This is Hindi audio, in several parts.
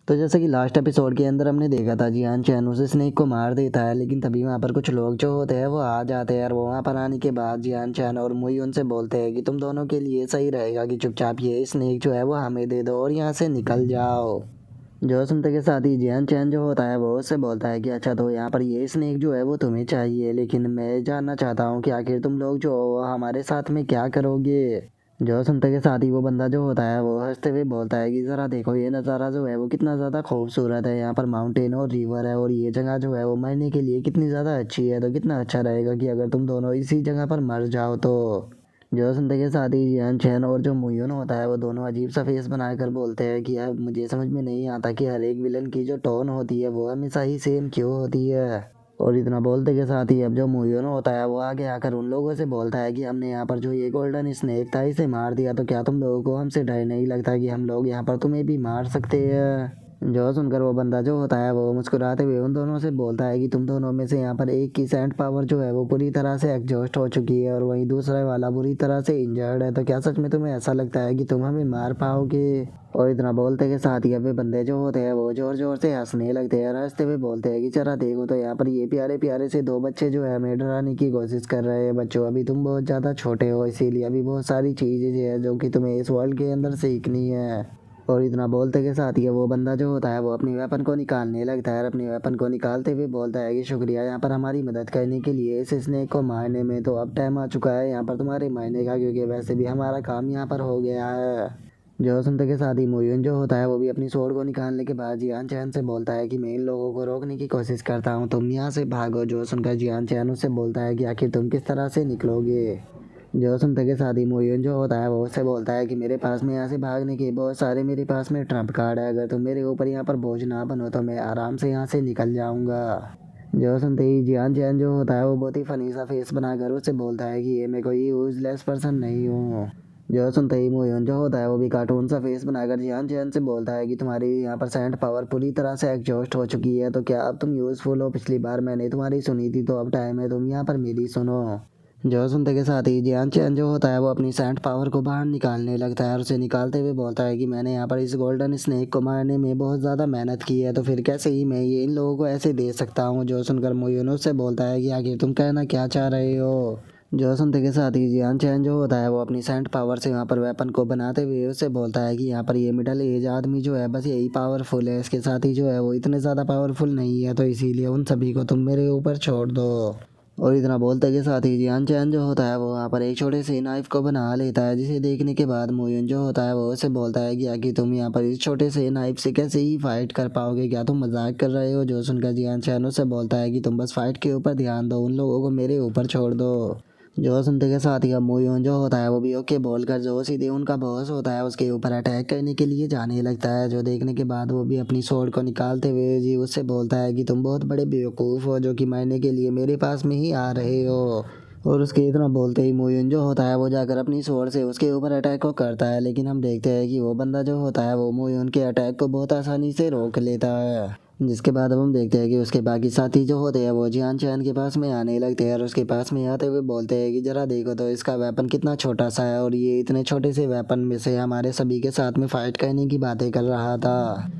तो जैसे कि लास्ट एपिसोड के अंदर हमने देखा था जियान चैन उस स्नेक को मार देता है, लेकिन तभी वहाँ पर कुछ लोग जो होते हैं वो आ जाते हैं और वो वहाँ पर आने के बाद जियान चैन और मुई उनसे बोलते हैं कि तुम दोनों के लिए सही रहेगा कि चुपचाप ये स्नेक जो है वो हमें दे दो और यहाँ से निकल जाओ। जो सुनते के साथ ही जियान चैन जो होता है वो उससे बोलता है कि अच्छा तो यहाँ पर ये स्नेक जो है वो तुम्हें चाहिए, लेकिन मैं जानना चाहता हूँ कि आखिर तुम लोग जो हो हमारे साथ में क्या करोगे। जो सुनते के साथ ही वो बंदा जो होता है वो हंसते हुए बोलता है कि ज़रा देखो ये नज़ारा जो है वो कितना ज़्यादा खूबसूरत है, यहाँ पर माउंटेन और रिवर है और ये जगह जो है वो मरने के लिए कितनी ज़्यादा अच्छी है, तो कितना अच्छा रहेगा कि अगर तुम दोनों इसी जगह पर मर जाओ तो। जो सुनते के साथ ही जियान चैन और जो मुयुन होता है वो दोनों अजीब सा फेस बनाकर बोलते हैं कि यार मुझे समझ में नहीं आता कि हर एक विलन की जो टोन होती है वो हमेशा ही सेम क्यों होती है। और इतना बोलते के साथ ही अब जो मुयुन होता है वो आगे आकर उन लोगों से बोलता है कि हमने यहाँ पर जो ये गोल्डन स्नेक था इसे मार दिया, तो क्या तुम लोगों को हमसे डर नहीं लगता कि हम लोग यहाँ पर तुम्हें भी मार सकते हैं। जो सुनकर वो बंदा जो होता है वो मुस्कुराते हुए उन दोनों से बोलता है कि तुम दोनों में से यहाँ पर एक की सेंट पावर जो है वो पूरी तरह से एग्जॉस्ट हो चुकी है और वहीं दूसरा वाला बुरी तरह से इंजर्ड है, तो क्या सच में तुम्हें ऐसा लगता है कि तुम हमें मार पाओगे। और इतना बोलते के साथ ही अबे बंदे जो होते हैं वो जोर जोर से हंसने लगते हैं, हंसते हुए बोलते हैं कि जरा देखो तो यहाँ पर ये प्यारे प्यारे से दो बच्चे जो है हमें डराने की कोशिश कर रहे हैं। बच्चों अभी तुम बहुत ज़्यादा छोटे हो, इसीलिए अभी बहुत सारी चीज़ें जो है जो कि तुम्हें इस वर्ल्ड के अंदर सीखनी है। और इतना बोलते के साथ ही वो बंदा जो होता है वो अपनी वेपन को निकालने लगता है और अपनी वेपन को निकालते हुए बोलता है कि शुक्रिया यहाँ पर हमारी मदद करने के लिए इस स्नेक को मारने में, तो अब टाइम आ चुका है यहाँ पर तुम्हारे मारने का, क्योंकि वैसे भी हमारा काम यहाँ पर हो गया है। जो सुनते के साथ ही मोयन जो होता है वो भी अपनी स्वॉर्ड को निकालने के बाद जियान चैन से बोलता है कि मैं इन लोगों को रोकने की कोशिश करता हूँ, तुम यहाँ से भागो। जो सुनकर जियान चैन उससे बोलता है कि आखिर तुम किस तरह से निकलोगे। जो सुनते के साथ ही मोयन जो होता है वो उससे बोलता है कि मेरे पास में यहाँ से भागने के बहुत सारे मेरे पास में ट्रम्प कार्ड है, अगर तुम मेरे ऊपर यहाँ पर बोझ ना बनो तो मैं आराम से यहाँ से निकल जाऊँगा। जो सुनते ही जियान चैन जो होता है वो बहुत ही फनी सा फेस बनाकर उससे बोलता है कि ये मैं कोई यूजलेस पर्सन नहीं हूँ। जो सुनते ही मोयन जो होता है वो भी कार्टून सा फेस बनाकर जियान चैन से बोलता है कि तुम्हारी यहाँ पर सेंट पावर पूरी तरह से एग्जॉस्ट हो चुकी है, तो क्या अब तुम यूज़फुल हो। पिछली बार मैंने तुम्हारी सुनी थी, तो अब टाइम है तुम यहाँ पर मेरी सुनो। जो सुनते के साथ ही जियान चैन जो होता है वो अपनी सेंट पावर को बाहर निकालने लगता है और उसे निकालते हुए बोलता है कि मैंने यहाँ पर इस गोल्डन स्नेक को मारने में बहुत ज़्यादा मेहनत की है, तो फिर कैसे ही मैं ये इन लोगों को ऐसे दे सकता हूँ। जो सुनकर मोयून से बोलता है कि आखिर तुम कहना क्या चाह रहे हो। जो सुनते के साथ ही जियान चैन जो होता है वो अपनी सेंट पावर से वहाँ पर वेपन को बनाते हुए उससे बोलता है कि यहाँ पर ये मिडल एज आदमी जो है बस यही पावरफुल है, इसके साथ ही जो है वो इतने ज़्यादा पावरफुल नहीं है, तो इसीलिए उन सभी को तुम मेरे ऊपर छोड़ दो। और इतना बोलते के साथ ही जियान चैन जो होता है वो वहाँ पर एक छोटे से नाइफ को बना लेता है, जिसे देखने के बाद मोयन जो होता है वो उसे बोलता है कि आखिर तुम यहाँ पर इस छोटे से नाइफ से कैसे ही फाइट कर पाओगे, क्या तुम मजाक कर रहे हो। जो सुनकर जियान चैन उससे बोलता है कि तुम बस फाइट के ऊपर ध्यान दो, उन लोगों को मेरे ऊपर छोड़ दो। जो सुनते के साथ ही अब मोयन जो होता है वो भी ओके बोलकर जो सीधे उनका बॉस होता है उसके ऊपर अटैक करने के लिए जाने लगता है। जो देखने के बाद वो भी अपनी स्वॉर्ड को निकालते हुए जी उससे बोलता है कि तुम बहुत बड़े बेवकूफ़ हो जो कि मरने के लिए मेरे पास में ही आ रहे हो। और उसके इतना बोलते ही मोयन जो होता है वो जाकर अपनी स्वॉर्ड से उसके ऊपर अटैक को करता है, लेकिन हम देखते हैं कि वो बंदा जो होता है वो मोयन के अटैक को बहुत आसानी से रोक लेता है। जिसके बाद अब हम देखते हैं कि उसके बाकी साथी जो होते हैं वो जियान चैन के पास में आने लगते हैं और उसके पास में आते हुए बोलते हैं कि जरा देखो तो इसका वेपन कितना छोटा सा है और ये इतने छोटे से वेपन में से हमारे सभी के साथ में फाइट करने की बातें कर रहा था।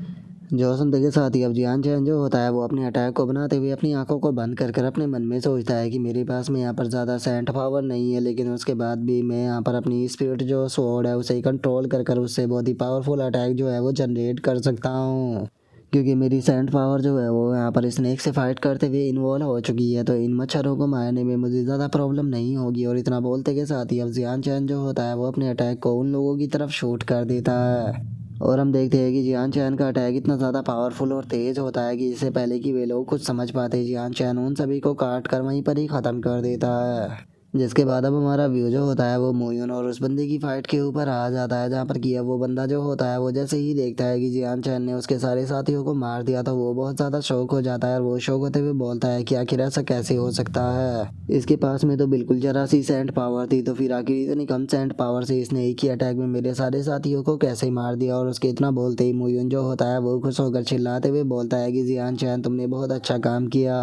जो सुनते के साथ ही अब जियान चैन जो होता है वो अपने अटैक को बनाते हुए अपनी आंखों को बंद कर कर अपने मन में सोचता है कि मेरे पास में यहाँ पर ज़्यादा सेंट पावर नहीं है, लेकिन उसके बाद भी मैं यहाँ पर अपनी स्पिरिट जो स्वॉर्ड है उसे कंट्रोल कर कर उससे बहुत ही पावरफुल अटैक जो है वो जनरेट कर सकता हूँ, क्योंकि मेरी सेंट पावर जो है वो यहाँ पर स्नेक से फाइट करते हुए इन्वॉल्व हो चुकी है, तो इन मच्छरों को मारने में मुझे ज़्यादा प्रॉब्लम नहीं होगी। और इतना बोलते के साथ ही अब जियान चैन जो होता है वो अपने अटैक को उन लोगों की तरफ शूट कर देता है और हम देखते हैं कि जियान चैन का अटैक इतना ज़्यादा पावरफुल और तेज़ होता है कि इससे पहले कि वे लोग कुछ समझ पाते जियान चैन उन सभी को काट कर वहीं पर ही ख़त्म कर देता है। जिसके बाद अब हमारा व्यू जो होता है वो मोयन और उस बंदे की फाइट के ऊपर आ जाता है, जहाँ पर कि अब वो बंदा जो होता है वो जैसे ही देखता है कि जियान चैन ने उसके सारे साथियों को मार दिया तो वो बहुत ज़्यादा शौक हो जाता है और वो शौक होते हुए बोलता है कि आखिर ऐसा कैसे हो सकता है, इसके पास में तो बिल्कुल जरा सी सेंट पावर थी, तो फिर आखिर इतनी कम सेंट पावर से इसने एक ही अटैक में मेरे सारे साथियों को कैसे मार दिया। और उसके इतना बोलते ही मोयन जो होता है वो खुश होकर चिल्लाते हुए बोलता है कि जियान चैन तुमने बहुत अच्छा काम किया।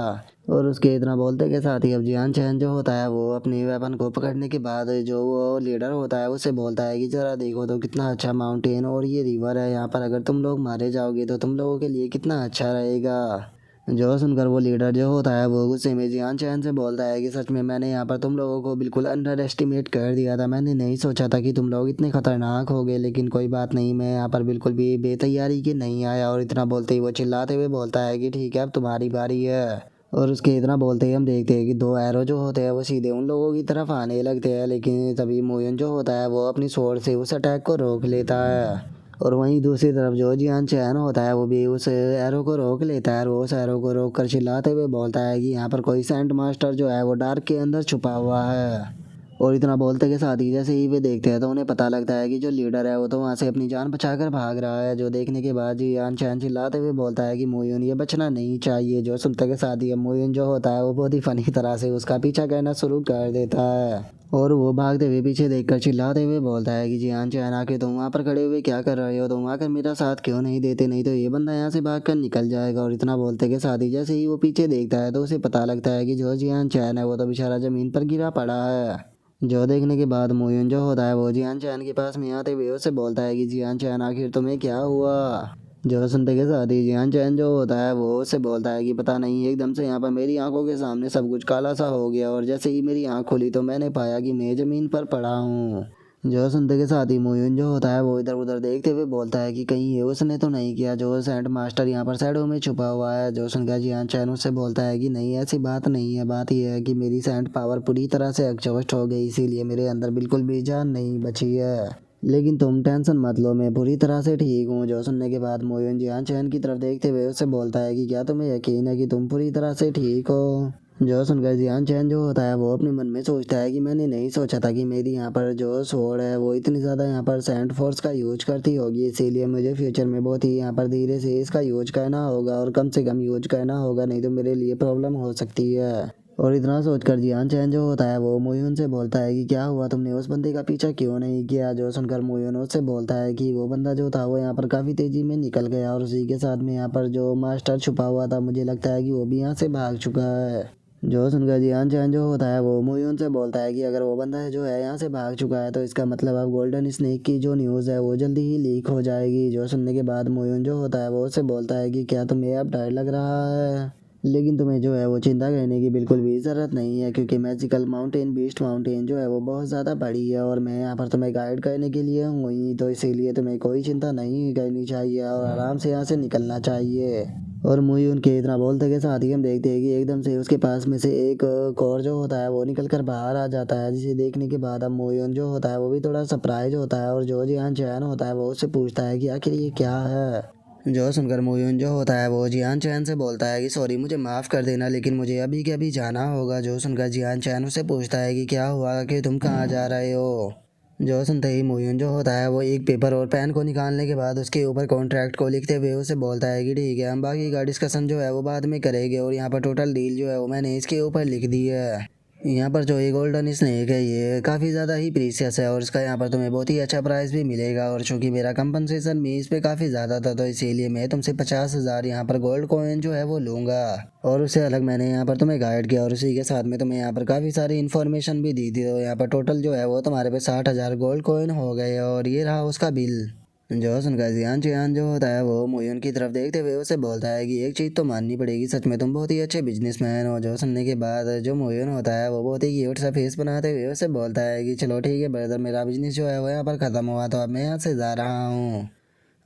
और उसके इतना बोलते के साथ ही अब जियान चैन जो होता है वो अपनी वेपन को पकड़ने के बाद जो वो लीडर होता है उससे बोलता है कि जरा देखो तो कितना अच्छा माउंटेन और ये रिवर है यहाँ पर, अगर तुम लोग मारे जाओगे तो तुम लोगों के लिए कितना अच्छा रहेगा। जो सुनकर वो लीडर जो होता है वो गुस्से में जियान चैन से बोलता है कि सच में मैंने यहाँ पर तुम लोगों को बिल्कुल अंडर एस्टिमेट कर दिया था, मैंने नहीं सोचा था कि तुम लोग इतने खतरनाक होगे, लेकिन कोई बात नहीं, मैं यहाँ पर बिल्कुल भी बेतैयारी के नहीं आया। और इतना बोलते ही वो चिल्लाते हुए बोलता है कि ठीक है अब तुम्हारी बारी है। और उसके इतना बोलते ही हम देखते हैं कि दो एरो जो होते हैं वो सीधे उन लोगों की तरफ आने लगते हैं, लेकिन तभी मोयन जो होता है वो अपनी स्वॉर्ड से उस अटैक को रोक लेता है। और वहीं दूसरी तरफ जो जियान चैन होता है वो भी उस एरो को रोक लेता है और वो उस एरो को रोक कर चिल्लाते हुए बोलता है कि यहाँ पर कोई सेंट मास्टर जो है वो डार्क के अंदर छुपा हुआ है। और इतना बोलते के साथ ही जैसे ही वे देखते हैं तो उन्हें पता लगता है कि जो लीडर है वो तो वहाँ से अपनी जान बचाकर भाग रहा है। जो देखने के बाद जियान चैन चिल्लाते हुए बोलता है कि मोयन ये बचना नहीं चाहिए। जो सुनते के साथ ही अब मोयन जो होता है वो बहुत ही फनी तरह से उसका पीछा करना शुरू कर देता है। और वो भागते हुए पीछे देखकर चिल्लाते हुए बोलता है कि जियान चैन आके तुम वहाँ पर खड़े हुए क्या कर रहे हो, तुम आकर मेरा साथ क्यों नहीं देते, नहीं तो ये बंदा यहाँ से भागकर निकल जाएगा। और इतना बोलते के साथ ही जैसे ही वो पीछे देखता है तो उसे पता लगता है कि जो जियान चैन है वो तो बेचारा जमीन पर गिरा पड़ा है। जो देखने के बाद मोयन जो होता है वो जियान चैन के पास में आते हुए उससे बोलता है कि जियान चैन आखिर तुम्हें क्या हुआ। जो सुनते के साथ ही जियान चैन जो होता है वो उससे बोलता है कि पता नहीं एकदम से यहाँ पर मेरी आंखों के सामने सब कुछ काला सा हो गया और जैसे ही मेरी आंख खुली तो मैंने पाया कि मैं ज़मीन पर पड़ा हूँ। जो सुनते के साथ ही मोयन जो होता है वो इधर उधर देखते हुए बोलता है कि कहीं ये उसने तो नहीं किया जो सेंट मास्टर यहाँ पर शैडो में छुपा हुआ है। जो सुनकर जियान चैन उससे बोलता है कि नहीं ऐसी बात नहीं है, बात यह है कि मेरी सेंट पावर पूरी तरह से एग्जॉस्ट हो गई, इसीलिए मेरे अंदर बिल्कुल भी जान नहीं बची है, लेकिन तुम टेंशन मत लो मैं पूरी तरह से ठीक हूँ। जो सुनने के बाद मोयन जियान चैन की तरफ देखते हुए उससे बोलता है कि क्या तुम्हें यकीन है कि तुम पूरी तरह से ठीक हो। जो सुनकर जियान चैन जो होता है वो अपने मन में सोचता है कि मैंने नहीं सोचा था कि मेरी यहाँ पर जो स्वॉर्ड है वो इतनी ज़्यादा यहाँ पर सेंट फोर्स का यूज करती होगी, इसीलिए मुझे फ्यूचर में बहुत ही यहाँ पर धीरे से इसका यूज करना होगा और कम से कम यूज करना होगा, नहीं तो मेरे लिए प्रॉब्लम हो सकती है। और इतना सोचकर जियान चैन जो होता है वो मोयून से बोलता है कि क्या हुआ तुमने उस बंदे का पीछा क्यों नहीं किया। जो सुनकर मोयून उससे बोलता है कि वो बंदा जो था वो यहाँ पर काफ़ी तेज़ी में निकल गया और उसी के साथ में यहाँ पर जो मास्टर छुपा हुआ था मुझे लगता है कि वो भी यहाँ से भाग चुका है। जो सुनकर जियान चैन जो होता है वो मोयून से बोलता है कि अगर वो बंदा है जो है यहाँ से भाग चुका है तो इसका मतलब अब गोल्डन स्नेक की जो न्यूज़ है वो जल्दी ही लीक हो जाएगी। जो सुनने के बाद मोयून जो होता है वो उससे बोलता है कि क्या तुम्हें अब डर लग रहा है, लेकिन तुम्हें जो है वो चिंता करने की बिल्कुल भी ज़रूरत नहीं है, क्योंकि मैजिकल माउंटेन बीस्ट माउंटेन जो है वो बहुत ज़्यादा बड़ी है और मैं यहाँ पर तुम्हें गाइड करने के लिए हूँ ही, तो इसीलिए तुम्हें कोई चिंता नहीं करनी चाहिए और आराम से यहाँ से निकलना चाहिए। और मुई उनके इतना बोलते के साथ ही हम देखते हैं कि एकदम से उसके पास में से एक कौर जो होता है वो निकल कर बाहर आ जाता है, जिसे देखने के बाद अब मोयन जो होता है वो भी थोड़ा सरप्राइज होता है और जो जियान चैन होता है वो उससे पूछता है कि आखिर ये क्या है। जो सुनकर मोयन जो होता है वो जियान चैन से बोलता है कि सॉरी मुझे माफ़ कर देना, लेकिन मुझे अभी के अभी जाना होगा। जो सुनकर जियान चैन उससे पूछता है कि क्या हुआ कि तुम कहाँ जा रहे हो। जो सुनते ही मोयन जो होता है वो एक पेपर और पेन को निकालने के बाद उसके ऊपर कॉन्ट्रैक्ट को लिखते हुए उसे बोलता है कि ठीक है हम बाकी का डिस्कशन जो है वो बाद में करेंगे और यहाँ पर टोटल डील जो है वो मैंने इसके ऊपर लिख दी है। यहाँ पर जो ये गोल्डन स्नेक है ये काफ़ी ज़्यादा ही प्रीशियस है और इसका यहाँ पर तुम्हें बहुत ही अच्छा प्राइस भी मिलेगा, और चूँकि मेरा कंपनसेशन भी इस पे काफ़ी ज़्यादा था तो इसीलिए मैं तुमसे 50,000 यहाँ पर गोल्ड कॉइन जो है वो लूँगा। और उससे अलग मैंने यहाँ पर तुम्हें गाइड किया और उसी के साथ में तुम्हें यहाँ पर काफ़ी सारी इन्फॉर्मेशन भी दी थी, तो यहाँ पर टोटल जो है वो तुम्हारे पे 60,000 गोल्ड कॉइन हो गए और ये रहा उसका बिल। जो सुनकर जियान चियान जो होता है वो मोयन की तरफ देखते हुए उसे बोलता है कि एक चीज़ तो माननी पड़ेगी, सच में तुम बहुत ही अच्छे बिजनेसमैन हो। जो सुनने के बाद जो मोयन होता है वो बहुत ही क्यूट सा फेस बनाते हुए उसे बोलता है कि चलो ठीक है ब्रदर, मेरा बिजनेस जो है वो यहाँ पर ख़त्म हुआ तो अब मैं यहाँ से जा रहा हूँ।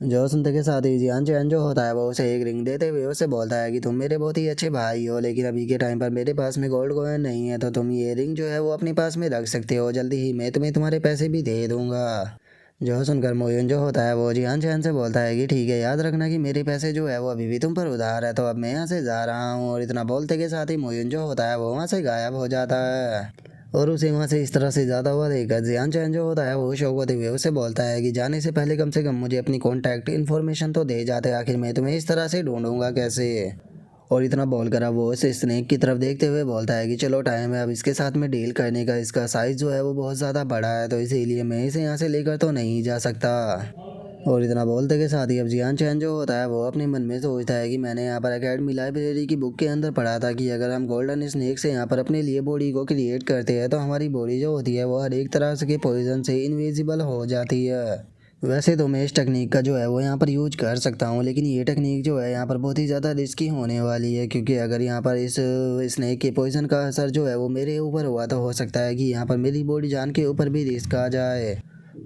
जो सुनते के साथ ही जियान चैन जो होता है वो उसे एक रिंग देते हुए उसे बोलता है कि तुम मेरे बहुत ही अच्छे भाई हो, लेकिन अभी के टाइम पर मेरे पास में गोल्ड कॉइन नहीं है, तो तुम ये रिंग जो है वो अपने पास में रख सकते हो, जल्दी ही मैं तुम्हें तुम्हारे पैसे भी दे दूँगा। जो सुनकर मोयन जो होता है वो जियान चैन से बोलता है कि ठीक है याद रखना कि मेरे पैसे जो है वो अभी भी तुम पर उधार है, तो अब मैं यहाँ से जा रहा हूँ। और इतना बोलते के साथ ही मोयन जो होता है वो वहाँ से गायब हो जाता है। और उसे वहाँ से इस तरह से ज़्यादा हुआ देखकर जियान चैन जो होता है वो शौक होते हुए उसे बोलता है कि जाने से पहले कम से कम मुझे अपनी कॉन्टैक्ट इन्फॉर्मेशन तो दे जाते, आखिर मैं तुम्हें इस तरह से ढूंढूंगा कैसे। और इतना बोलकर अब वो इस स्नेक की तरफ देखते हुए बोलता है कि चलो टाइम है अब इसके साथ में डील करने का, इसका साइज़ जो है वो बहुत ज़्यादा बड़ा है तो इसीलिए मैं इसे यहाँ से लेकर तो नहीं जा सकता। और इतना बोलते के साथ ही अब जियान चैन जो होता है वो अपने मन में सोचता है कि मैंने यहाँ पर एकेडमी लाइब्रेरी की बुक के अंदर पढ़ा था कि अगर हम गोल्डन स्नेक से यहाँ पर अपने लिए बॉडी को क्रिएट करते हैं तो हमारी बॉडी जो होती है वो हर एक तरह से के पॉइजन से इनविजिबल हो जाती है। वैसे तो मैं इस टेक्निक का जो है वो यहाँ पर यूज कर सकता हूँ, लेकिन ये टेक्निक जो है यहाँ पर बहुत ही ज़्यादा रिस्की होने वाली है, क्योंकि अगर यहाँ पर इस स्नेक के पॉइजन का असर जो है वो मेरे ऊपर हुआ तो हो सकता है कि यहाँ पर मेरी बॉडी जान के ऊपर भी रिस्क आ जाए।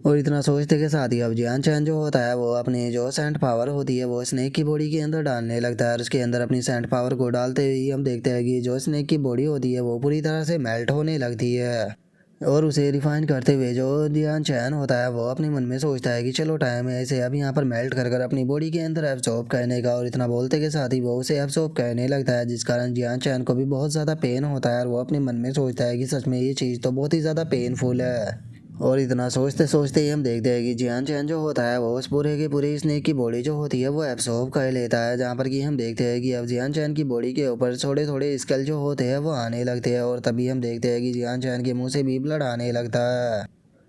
और इतना सोचते के साथ ही अब जियान चैन जो होता है वो अपनी जो सेंट पावर होती है वो स्नेक की बॉडी के अंदर डालने लगता है, और उसके अंदर अपनी सेंट पावर को डालते ही हम देखते हैं कि जो स्नेक की बॉडी होती है वो पूरी तरह से मेल्ट होने लगती है। और उसे रिफाइन करते हुए जो जियान चैन होता है वो अपने मन में सोचता है कि चलो टाइम है इसे अब यहाँ पर मेल्ट कर कर अपनी बॉडी के अंदर एब्जॉर्ब करने का। और इतना बोलते के साथ ही वो उसे एब्जॉर्ब करने लगता है, जिस कारण जियान चैन को भी बहुत ज़्यादा पेन होता है, और वो अपने मन में सोचता है कि सच में ये चीज़ तो बहुत ही ज़्यादा पेनफुल है। और इतना सोचते सोचते ही हम देखते हैं कि जियान चैन जो होता है वो उस पूरे के पूरे स्नेक की बॉडी जो होती है वो एब्सॉर्ब कर लेता है, जहाँ पर कि हम देखते हैं कि अब जियान चैन की बॉडी के ऊपर थोड़े थोड़े स्केल जो होते हैं वो आने लगते हैं, और तभी हम देखते हैं कि जियान चैन के मुंह से भी ब्लड आने लगता है।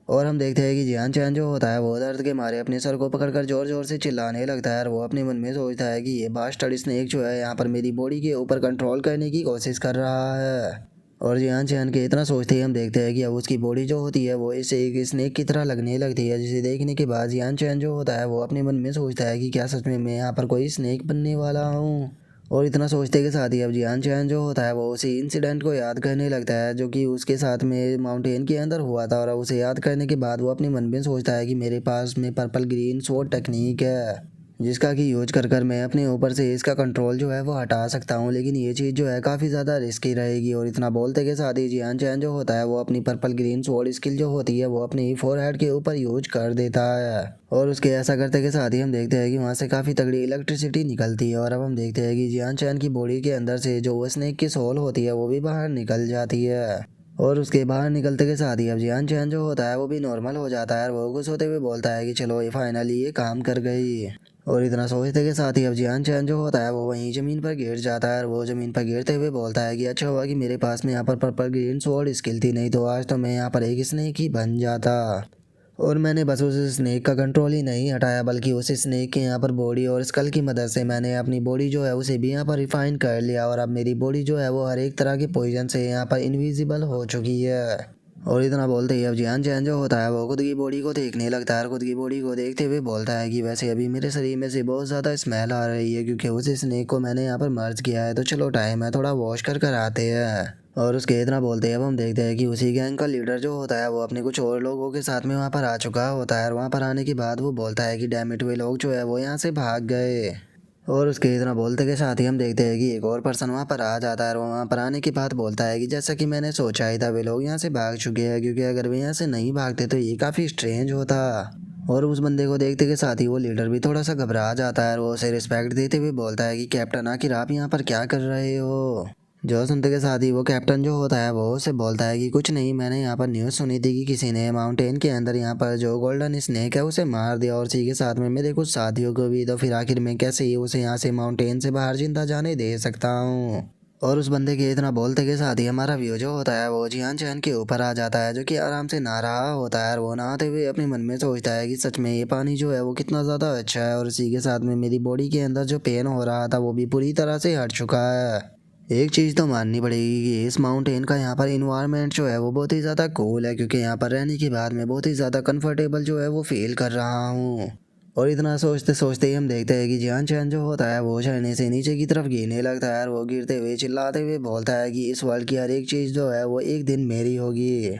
और हम देखते हैं कि जियान चैन जो होता है वो दर्द के मारे अपने सर को पकड़कर जोर जोर से चिल्लाने लगता है, और वो अपने मन में सोचता है कि ये बास्टर्ड स्नेक जो है यहाँ पर मेरी बॉडी के ऊपर कंट्रोल करने की कोशिश कर रहा है। और जियान चैन के इतना सोचते ही हम देखते हैं कि अब उसकी बॉडी जो होती है वो इसे एक स्नेक की तरह लगने लगती है, जिसे देखने के बाद जियान चैन जो होता है वो अपने मन में सोचता है कि क्या सच में मैं यहाँ पर कोई स्नेक बनने वाला हूँ। और इतना सोचते के साथ ही अब जियान चैन जो होता है वो उसी इंसिडेंट को याद करने लगता है जो कि उसके साथ में माउंटेन के अंदर हुआ था, और उसे याद करने के बाद वो अपने मन में सोचता है कि मेरे पास में पर्पल ग्रीन स्वॉर्ड टेक्निक है, जिसका कि यूज कर कर मैं अपने ऊपर से इसका कंट्रोल जो है वो हटा सकता हूँ, लेकिन ये चीज़ जो है काफ़ी ज़्यादा रिस्की रहेगी। और इतना बोलते के साथ ही जियान चैन जो होता है वो अपनी पर्पल ग्रीन स्वॉर्ड स्किल जो होती है वो अपनी फोरहेड के ऊपर यूज कर देता है, और उसके ऐसा करते के साथ ही हम देखते हैं कि वहाँ से काफ़ी तगड़ी इलेक्ट्रिसिटी निकलती है। और अब हम देखते हैं कि जियान चैन की बॉडी के अंदर से जो स्नेक की सोल होती है वो भी बाहर निकल जाती है, और उसके बाहर निकलते के साथ ही अब जियान चैन जो होता है वो भी नॉर्मल हो जाता है, और वो खुश होते हुए बोलता है कि चलो ये फाइनली ये काम कर गई। और इतना सोचते के साथ ही अब जियान चैन जो होता है वो वहीं ज़मीन पर गिर जाता है, और वो ज़मीन पर गिरते हुए बोलता है कि अच्छा हुआ कि मेरे पास में यहाँ पर पर्पल ग्रीन स्वॉर्ड स्किल थी, नहीं तो आज तो मैं यहाँ पर एक स्नेक ही बन जाता। और मैंने बस उस स्नेक का कंट्रोल ही नहीं हटाया, बल्कि उस स्नेक के यहाँ पर बॉडी और स्कल की मदद से मैंने अपनी बॉडी जो है उसे भी यहाँ पर रिफाइन कर लिया, और अब मेरी बॉडी जो है वो हर एक तरह के पॉइजन से यहाँ पर इनविजिबल हो चुकी है। और इतना बोलते ही अब जियान चैन जो होता है वो खुद की बॉडी को देखने लगता है, और खुद की बॉडी को देखते हुए बोलता है कि वैसे अभी मेरे शरीर में से बहुत ज़्यादा स्मेल आ रही है, क्योंकि उस स्नेक को मैंने यहाँ पर मर्ज किया है, तो चलो टाइम है थोड़ा वॉश कर कर आते हैं। और उसके इतना बोलते हैं अब हम देखते हैं कि उसी गैंग का लीडर जो होता है वो अपने कुछ और लोगों के साथ में वहाँ पर आ चुका होता है, और वहाँ पर आने के बाद वो बोलता है कि डैम इट, वे लोग जो है वो यहाँ से भाग गए। और उसके इतना बोलते के साथ ही हम देखते हैं कि एक और पर्सन वहाँ पर आ जाता है, और वहाँ पर आने के बाद बोलता है कि जैसा कि मैंने सोचा ही था वे लोग यहाँ से भाग चुके हैं, क्योंकि अगर वे यहाँ से नहीं भागते तो ये काफ़ी स्ट्रेंज होता। और उस बंदे को देखते के साथ ही वो लीडर भी थोड़ा सा घबरा जाता है, और वो उसे रिस्पेक्ट देते हुए बोलता है कि कैप्टन आखिर आप यहाँ पर क्या कर रहे हो। जो सुनते के साथ ही वो कैप्टन जो होता है वो उसे बोलता है कि कुछ नहीं, मैंने यहाँ पर न्यूज़ सुनी थी कि किसी ने माउंटेन के अंदर यहाँ पर जो गोल्डन स्नेक है उसे मार दिया, और उसी के साथ में मेरे कुछ साथियों को भी, तो फिर आखिर मैं कैसे ही उसे यहाँ से माउंटेन से बाहर जिंदा जाने दे सकता हूँ। और उस बंदे के इतना बोलते के साथ ही हमारा व्यू जो होता है वो जियान चैन के ऊपर आ जाता है, जो कि आराम से नहा रहा होता है, और वो नहाते हुए अपने मन में सोचता है कि सच में ये पानी जो है वो कितना ज़्यादा अच्छा है, और इसी के साथ में मेरी बॉडी के अंदर जो पेन हो रहा था वो भी पूरी तरह से हट चुका है। एक चीज़ तो माननी पड़ेगी कि इस माउंटेन का यहाँ पर इन्वायरमेंट जो है वो बहुत ही ज़्यादा कूल है, क्योंकि यहाँ पर रहने के बाद मैं बहुत ही ज़्यादा कंफर्टेबल जो है वो फील कर रहा हूँ। और इतना सोचते सोचते ही हम देखते हैं कि जियान चैन जो होता है वो झरने से नीचे की तरफ गिरने लगता है, और वो गिरते हुए चिल्लाते हुए बोलता है कि इस वर्ल्ड की हर एक चीज़ जो है वो एक दिन मेरी होगी।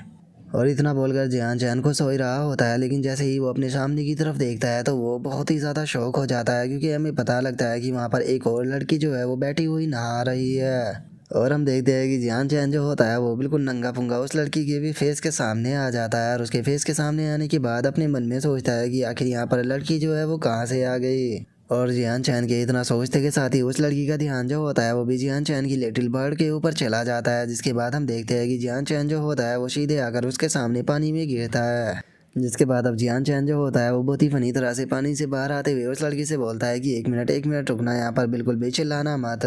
और इतना बोलकर जियान चैन को सो ही रहा होता है, लेकिन जैसे ही वो अपने सामने की तरफ देखता है तो वो बहुत ही ज़्यादा शौक हो जाता है, क्योंकि हमें पता लगता है कि वहाँ पर एक और लड़की जो है वो बैठी हुई नहा रही है। और हम देखते हैं कि जियान चैन जो होता है वो बिल्कुल नंगा पुंगा उस लड़की के भी फेस के सामने आ जाता है, और उसके फेस के सामने आने के बाद अपने मन में सोचता है कि आखिर यहाँ पर लड़की जो है वो कहाँ से आ गई। और जियान चैन के इतना सोचते के साथ ही उस लड़की का ध्यान जो होता है वो भी जियान चैन की लिटिल बर्ड के ऊपर चला जाता है, जिसके बाद हम देखते हैं कि जियान चैन जो होता है वो सीधे आकर उसके सामने पानी में गिरता है। जिसके बाद अब जियान चैन जो होता है वो बहुत ही फनी तरह से पानी से बाहर आते हुए उस लड़की से बोलता है कि एक मिनट रुकना, यहाँ पर बिल्कुल भी चिल्लाना मत।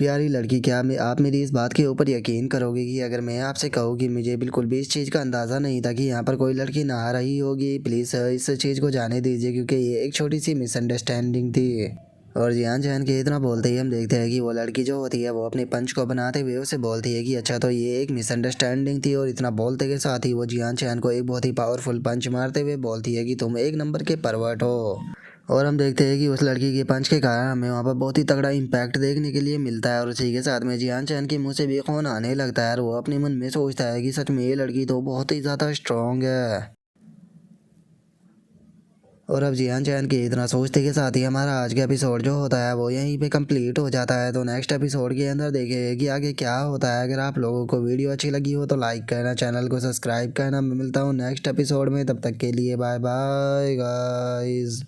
प्यारी लड़की, क्या आप मेरी इस बात के ऊपर यकीन करोगे कि अगर मैं आपसे कहूँ कि मुझे बिल्कुल भी इस चीज़ का अंदाज़ा नहीं था कि यहाँ पर कोई लड़की नहा रही होगी। प्लीज़ इस चीज़ को जाने दीजिए क्योंकि ये एक छोटी सी मिसअंडरस्टैंडिंग थी। और जियान जहान के इतना बोलते ही हम देखते हैं कि वो लड़की जो होती है वो अपने पंच को बनाते हुए उसे बोलती है कि अच्छा, तो ये एक मिसअंडरस्टैंडिंग थी। और इतना बोलते के साथ ही वो जियान चैन को एक बहुत ही पावरफुल पंच मारते हुए बोलती है कि तुम एक नंबर के परवर्ट हो। और हम देखते हैं कि उस लड़की के पंच के कारण हमें वहाँ पर बहुत ही तगड़ा इम्पैक्ट देखने के लिए मिलता है। और उसी के साथ में जियान चैन के मुंह से भी खून आने लगता है और वो अपने मन में सोचता है कि सच में ये लड़की तो बहुत ही ज़्यादा स्ट्रॉन्ग है। और अब जियान चैन के इतना सोचते के साथ ही हमारा आज का एपिसोड जो होता है वो यहीं पे कंप्लीट हो जाता है। तो नेक्स्ट एपिसोड के अंदर देखेंगे कि आगे क्या होता है। अगर आप लोगों को वीडियो अच्छी लगी हो तो लाइक करना, चैनल को सब्सक्राइब करना। मैं मिलता हूँ नेक्स्ट एपिसोड में, तब तक के लिए बाय बाय गाइस।